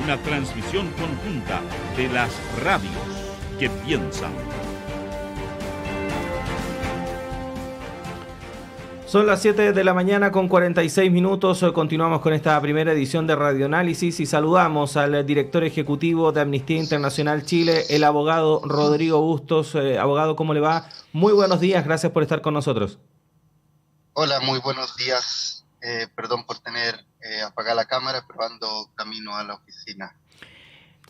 una transmisión conjunta de las radios que piensan. Son las 7 de la mañana con 46 minutos. Continuamos con esta primera edición de Radioanálisis y saludamos al director ejecutivo de Amnistía Internacional Chile, el abogado Rodrigo Bustos. Abogado, ¿cómo le va? Muy buenos días, gracias por estar con nosotros. Hola, muy buenos días. Perdón por tener apagada la cámara, pero ando camino a la oficina.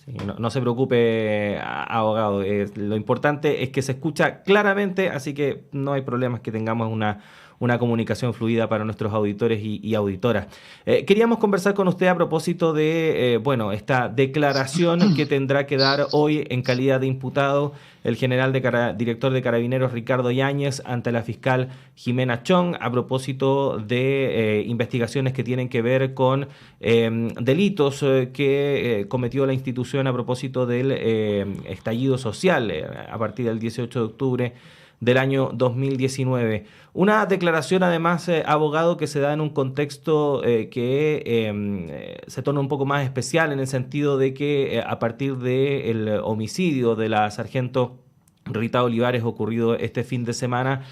Sí, no se preocupe, abogado. Lo importante es que se escucha claramente, así que no hay problemas que tengamos una comunicación fluida para nuestros auditores y auditoras. Queríamos conversar con usted a propósito de esta declaración que tendrá que dar hoy en calidad de imputado el director de Carabineros Ricardo Yáñez ante la fiscal Jimena Chong a propósito de investigaciones que tienen que ver con delitos que cometió la institución a propósito del estallido social a partir del 18 de octubre del año 2019. Una declaración, además, abogado, que se da en un contexto que se torna un poco más especial en el sentido de que a partir del homicidio de la sargento Rita Olivares ocurrido este fin de semana,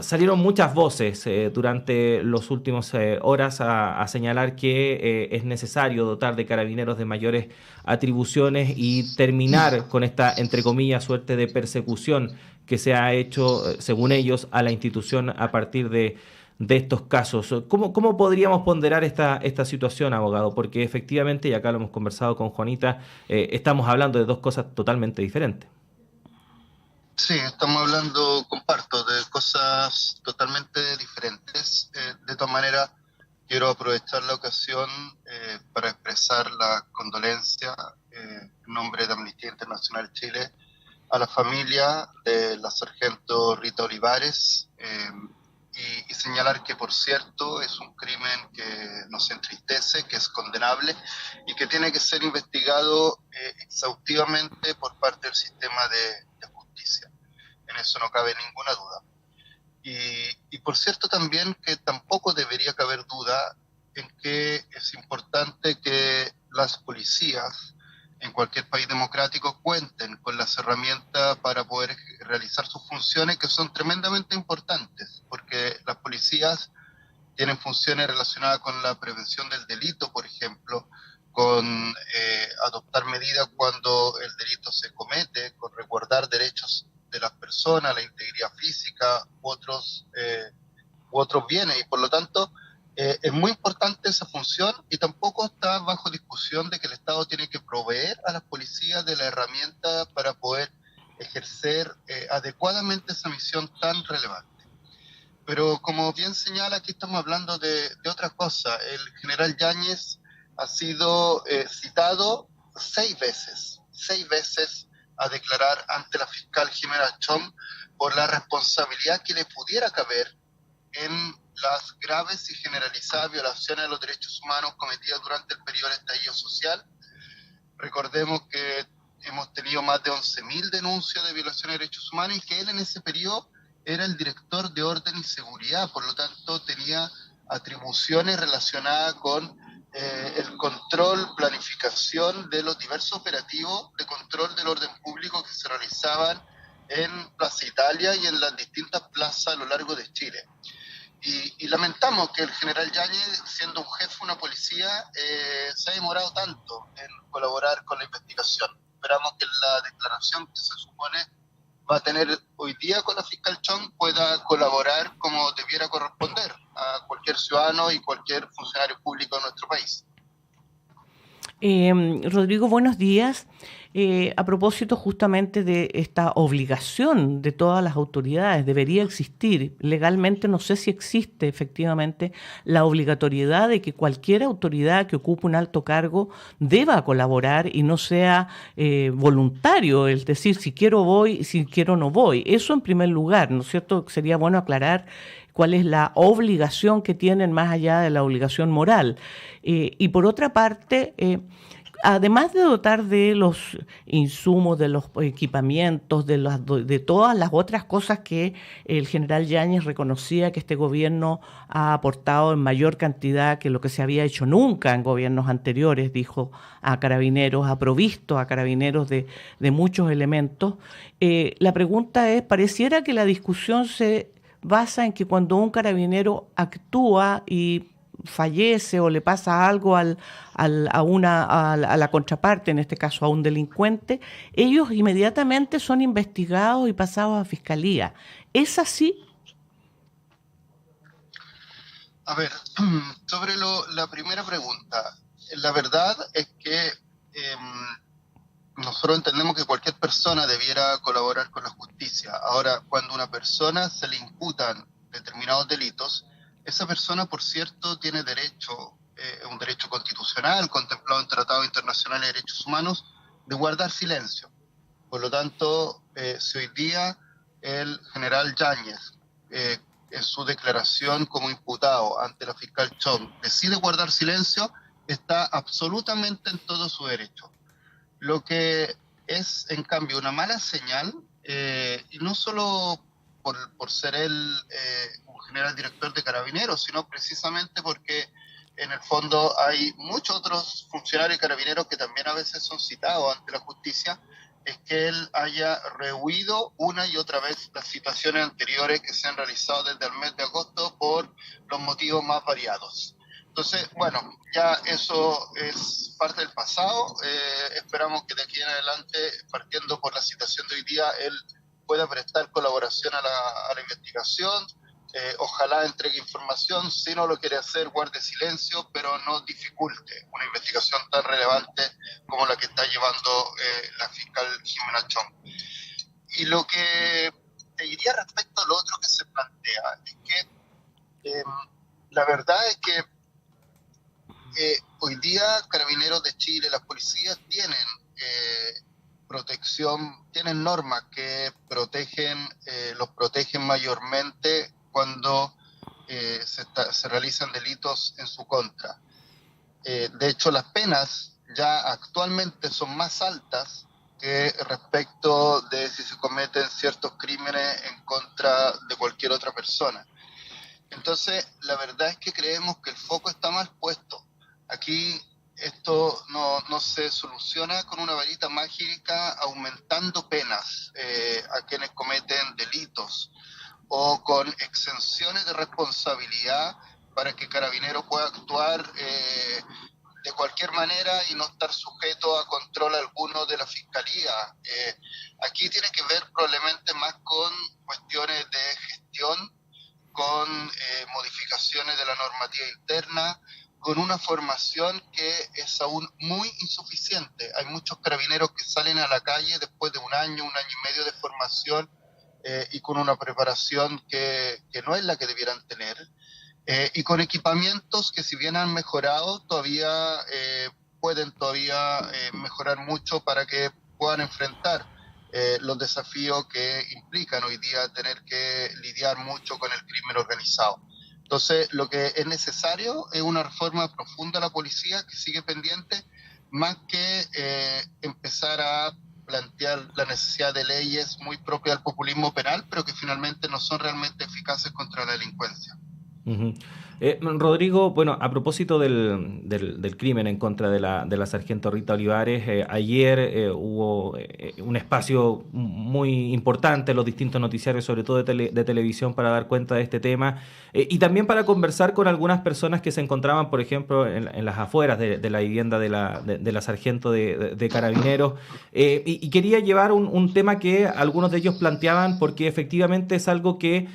salieron muchas voces durante las últimas horas a señalar que es necesario dotar de carabineros de mayores atribuciones y terminar con esta, entre comillas, suerte de persecución que se ha hecho, según ellos, a la institución a partir de estos casos. ¿Cómo podríamos ponderar esta situación, abogado? Porque efectivamente, y acá lo hemos conversado con Juanita, estamos hablando de dos cosas totalmente diferentes. Sí, estamos hablando, comparto, de cosas totalmente diferentes. De todas maneras, quiero aprovechar la ocasión para expresar la condolencia en nombre de Amnistía Internacional Chile a la familia de la sargento Rita Olivares y señalar que, por cierto, es un crimen que nos entristece, que es condenable y que tiene que ser investigado exhaustivamente por parte del sistema de justicia. En eso no cabe ninguna duda. Y por cierto también que tampoco debería caber duda en que es importante que las policías en cualquier país democrático cuenten con las herramientas para poder realizar sus funciones, que son tremendamente importantes, porque las policías tienen funciones relacionadas con la prevención del delito, por ejemplo, con adoptar medidas cuando el delito se comete, con resguardar derechos de las personas, la integridad física u otros bienes, y por lo tanto es muy importante esa función y tampoco está bajo discusión de que el Estado tiene que proveer a las policías de la herramienta para poder ejercer adecuadamente esa misión tan relevante. Pero como bien señala, aquí estamos hablando de otra cosa. El general Yáñez ha sido citado 6 veces a declarar ante la fiscal Jimena Chong por la responsabilidad que le pudiera caber en las graves y generalizadas violaciones de los derechos humanos cometidas durante el periodo de estallido social. Recordemos que hemos tenido más de 11.000 denuncias de violaciones de derechos humanos y que él en ese periodo era el director de orden y seguridad, por lo tanto tenía atribuciones relacionadas con el control, planificación de los diversos operativos de control del orden público que se realizaban en Plaza Italia y en las distintas plazas a lo largo de Chile. Y lamentamos que el general Yáñez, siendo un jefe de una policía, se ha demorado tanto en colaborar con la investigación. Esperamos que la declaración que se supone va a tener hoy día con la fiscal Chong pueda colaborar como debiera corresponder a cualquier ciudadano y cualquier funcionario público de nuestro país. Rodrigo, buenos días. A propósito justamente de esta obligación de todas las autoridades, debería existir legalmente, no sé si existe efectivamente la obligatoriedad de que cualquier autoridad que ocupe un alto cargo deba colaborar y no sea voluntario, es decir, si quiero voy, si quiero no voy. Eso en primer lugar, ¿no es cierto? Sería bueno aclarar cuál es la obligación que tienen más allá de la obligación moral. Y por otra parte, además de dotar de los insumos, de los equipamientos, de todas las otras cosas que el general Yáñez reconocía que este gobierno ha aportado en mayor cantidad que lo que se había hecho nunca en gobiernos anteriores, dijo a Carabineros, ha provisto a Carabineros de muchos elementos. La pregunta es, pareciera que la discusión se basa en que cuando un carabinero actúa y fallece o le pasa algo a la contraparte, en este caso a un delincuente, ellos inmediatamente son investigados y pasados a fiscalía. ¿Es así? A ver, sobre la primera pregunta, la verdad es que nosotros entendemos que cualquier persona debiera colaborar con la justicia. Ahora, cuando a una persona se le imputan determinados delitos, esa persona, por cierto, tiene derecho, un derecho constitucional contemplado en tratados internacionales de derechos humanos, de guardar silencio. Por lo tanto, si hoy día el general Yáñez, en su declaración como imputado ante la fiscal Chong, decide guardar silencio, está absolutamente en todo su derecho. Lo que es, en cambio, una mala señal, y no solo por ser él un general director de Carabineros, sino precisamente porque en el fondo hay muchos otros funcionarios carabineros que también a veces son citados ante la justicia, es que él haya rehuido una y otra vez las citaciones anteriores que se han realizado desde el mes de agosto por los motivos más variados. Entonces, bueno, ya eso es parte del pasado. Esperamos que de aquí en adelante, partiendo por la citación de hoy día, él pueda prestar colaboración a la investigación. Ojalá entregue información. Si no lo quiere hacer, guarde silencio, pero no dificulte una investigación tan relevante como la que está llevando la fiscal Jimena Chong. Y lo que te diría respecto a lo otro que se plantea es que la verdad es que hoy día Carabineros de Chile, las policías tienen protección, tienen normas que los protegen mayormente cuando se realizan delitos en su contra. De hecho, las penas ya actualmente son más altas que respecto de si se cometen ciertos crímenes en contra de cualquier otra persona. Entonces, la verdad es que creemos que el foco está mal puesto. Aquí esto no se soluciona con una varita mágica aumentando penas a quienes cometen delitos o con exenciones de responsabilidad para que Carabineros pueda actuar de cualquier manera y no estar sujeto a control alguno de la Fiscalía. Aquí tiene que ver probablemente más con cuestiones de gestión, con modificaciones de la normativa interna, con una formación que es aún muy insuficiente. Hay muchos carabineros que salen a la calle después de un año y medio de formación y con una preparación que no es la que debieran tener, y con equipamientos que si bien han mejorado, pueden mejorar mucho para que puedan enfrentar los desafíos que implican hoy día tener que lidiar mucho con el crimen organizado. Entonces, lo que es necesario es una reforma profunda de la policía que sigue pendiente, más que empezar a plantear la necesidad de leyes muy propias del populismo penal, pero que finalmente no son realmente eficaces contra la delincuencia. Uh-huh. Rodrigo, bueno, a propósito del crimen en contra de la sargento Rita Olivares, ayer hubo un espacio muy importante en los distintos noticiarios, sobre todo de televisión, para dar cuenta de este tema y también para conversar con algunas personas que se encontraban, por ejemplo, en las afueras de la vivienda de la sargento de Carabineros, y quería llevar un tema que algunos de ellos planteaban, porque efectivamente es algo que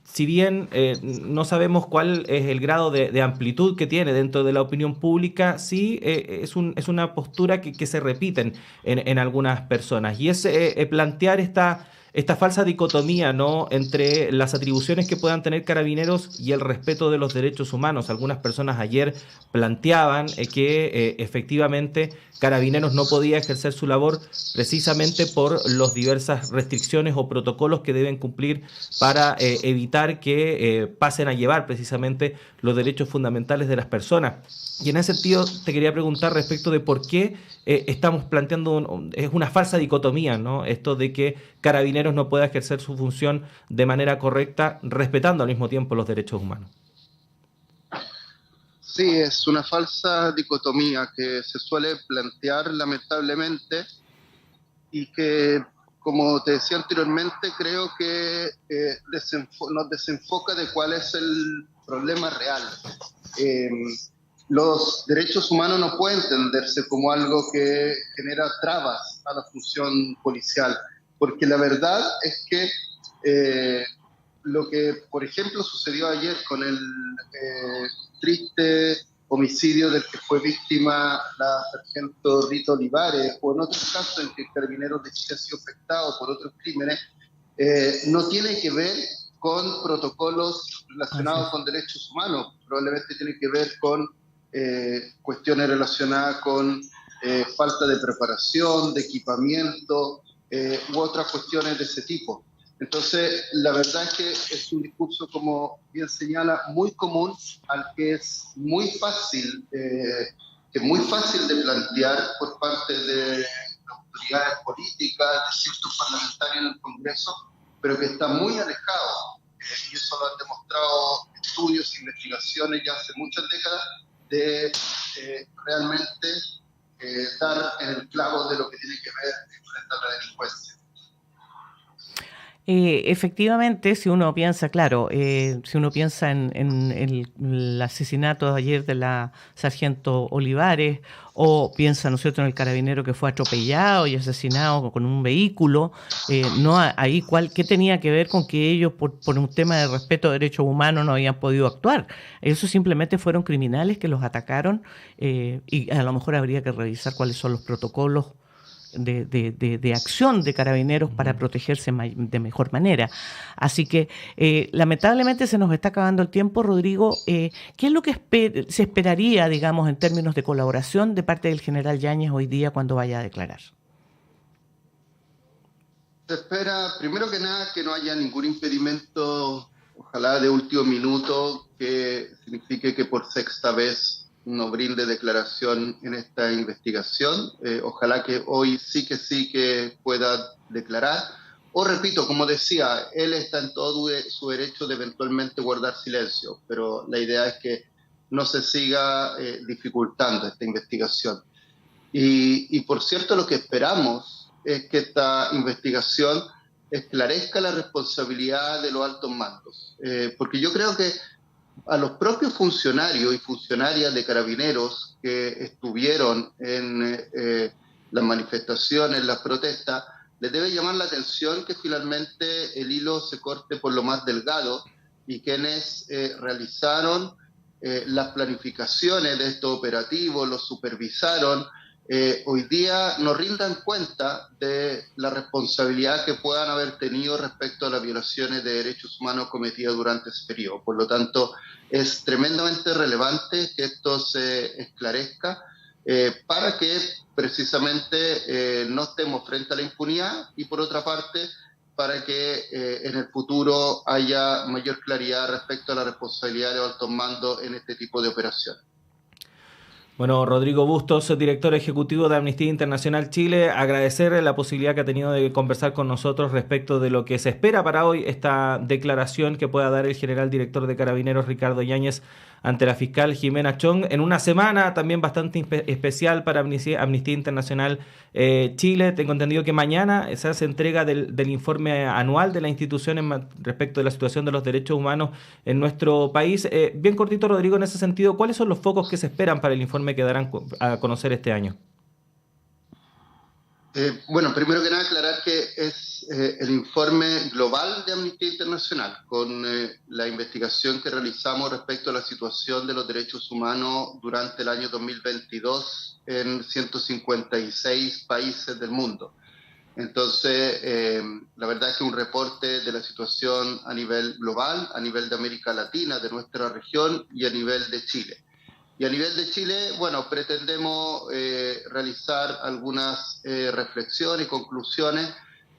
si bien no sabemos cuál es el grado de amplitud que tiene dentro de la opinión pública, sí es una postura que se repite en algunas personas, y es plantear esta esta falsa dicotomía, ¿no?, entre las atribuciones que puedan tener carabineros y el respeto de los derechos humanos. Algunas personas ayer planteaban que efectivamente Carabineros no podía ejercer su labor precisamente por las diversas restricciones o protocolos que deben cumplir para evitar que pasen a llevar precisamente los derechos fundamentales de las personas. Y en ese sentido te quería preguntar respecto de por qué estamos planteando, es una falsa dicotomía, ¿no?, esto de que Carabineros no pueda ejercer su función de manera correcta, respetando al mismo tiempo los derechos humanos. Sí, es una falsa dicotomía que se suele plantear lamentablemente y que, como te decía anteriormente, creo que nos desenfoca de cuál es el problema real. Los derechos humanos no pueden entenderse como algo que genera trabas a la función policial, porque la verdad es que lo que, por ejemplo, sucedió ayer con el triste homicidio del que fue víctima la sargento Rita Olivares, o en otros casos en que el carabinero de Chile ha sido afectado por otros crímenes, no tiene que ver con protocolos relacionados con derechos humanos, probablemente tiene que ver con cuestiones relacionadas con falta de preparación, de equipamiento u otras cuestiones de ese tipo. Entonces, la verdad es que es un discurso, como bien señala, muy común, al que es muy fácil de plantear por parte de autoridades políticas, de ciertos parlamentarios en el Congreso, pero que está muy alejado, y eso lo han demostrado estudios, investigaciones ya hace muchas décadas, de realmente dar en el clavo de lo que tiene que ver frente a la delincuencia. Efectivamente, si uno piensa, claro, si uno piensa en el asesinato de ayer de la sargento Olivares, o piensa, ¿no es cierto?, en el carabinero que fue atropellado y asesinado con un vehículo, no ahí ¿qué tenía que ver con que ellos, por un tema de respeto a derechos humanos, no habían podido actuar? Esos simplemente fueron criminales que los atacaron, y a lo mejor habría que revisar cuáles son los protocolos de acción de Carabineros para protegerse de mejor manera. Así que lamentablemente se nos está acabando el tiempo, Rodrigo. ¿Qué es lo que se esperaría, digamos, en términos de colaboración de parte del general Yáñez hoy día cuando vaya a declarar? Se espera, primero que nada, que no haya ningún impedimento, ojalá de último minuto, que signifique que por sexta vez no brinde declaración en esta investigación. Ojalá que hoy sí que pueda declarar. O repito, como decía, él está en todo su derecho de eventualmente guardar silencio, pero la idea es que no se siga dificultando esta investigación. Y por cierto, lo que esperamos es que esta investigación esclarezca la responsabilidad de los altos mandos, porque yo creo que a los propios funcionarios y funcionarias de Carabineros que estuvieron en las manifestaciones, las protestas, les debe llamar la atención que finalmente el hilo se corte por lo más delgado, y quienes realizaron las planificaciones de estos operativos, los supervisaron, hoy día no rindan cuenta de la responsabilidad que puedan haber tenido respecto a las violaciones de derechos humanos cometidas durante ese periodo. Por lo tanto, es tremendamente relevante que esto se esclarezca para que precisamente no estemos frente a la impunidad, y por otra parte, para que en el futuro haya mayor claridad respecto a la responsabilidad de los altos mandos en este tipo de operaciones. Bueno, Rodrigo Bustos, director ejecutivo de Amnistía Internacional Chile, agradecer la posibilidad que ha tenido de conversar con nosotros respecto de lo que se espera para hoy, esta declaración que pueda dar el general director de Carabineros, Ricardo Yáñez, ante la fiscal Jimena Chong, en una semana también bastante especial para Amnistía Internacional Chile. Tengo entendido que mañana se hace entrega del informe anual de la institución respecto de la situación de los derechos humanos en nuestro país. Bien cortito, Rodrigo, en ese sentido, ¿cuáles son los focos que se esperan para el informe que darán a conocer este año? Bueno, primero que nada aclarar que es el informe global de Amnistía Internacional, con la investigación que realizamos respecto a la situación de los derechos humanos durante el año 2022 en 156 países del mundo. Entonces, la verdad es que un reporte de la situación a nivel global, a nivel de América Latina, de nuestra región y a nivel de Chile. Y a nivel de Chile, bueno, pretendemos realizar algunas reflexiones y conclusiones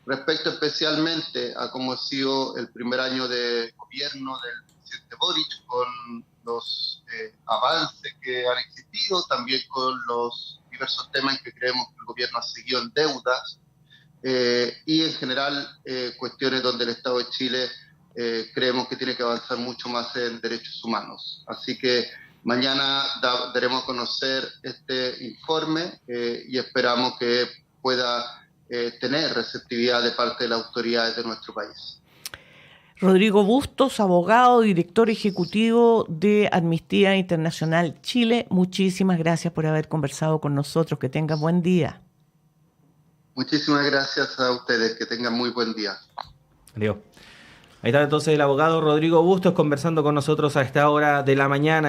respecto especialmente a cómo ha sido el primer año de gobierno del presidente Boric, con los avances que han existido, también con los diversos temas en que creemos que el gobierno ha seguido en deudas, y en general cuestiones donde el Estado de Chile creemos que tiene que avanzar mucho más en derechos humanos. Así que mañana daremos a conocer este informe y esperamos que pueda tener receptividad de parte de las autoridades de nuestro país. Rodrigo Bustos, abogado, director ejecutivo de Amnistía Internacional Chile, muchísimas gracias por haber conversado con nosotros. Que tengan buen día. Muchísimas gracias a ustedes, que tengan muy buen día. Adiós. Ahí está entonces el abogado Rodrigo Bustos conversando con nosotros a esta hora de la mañana.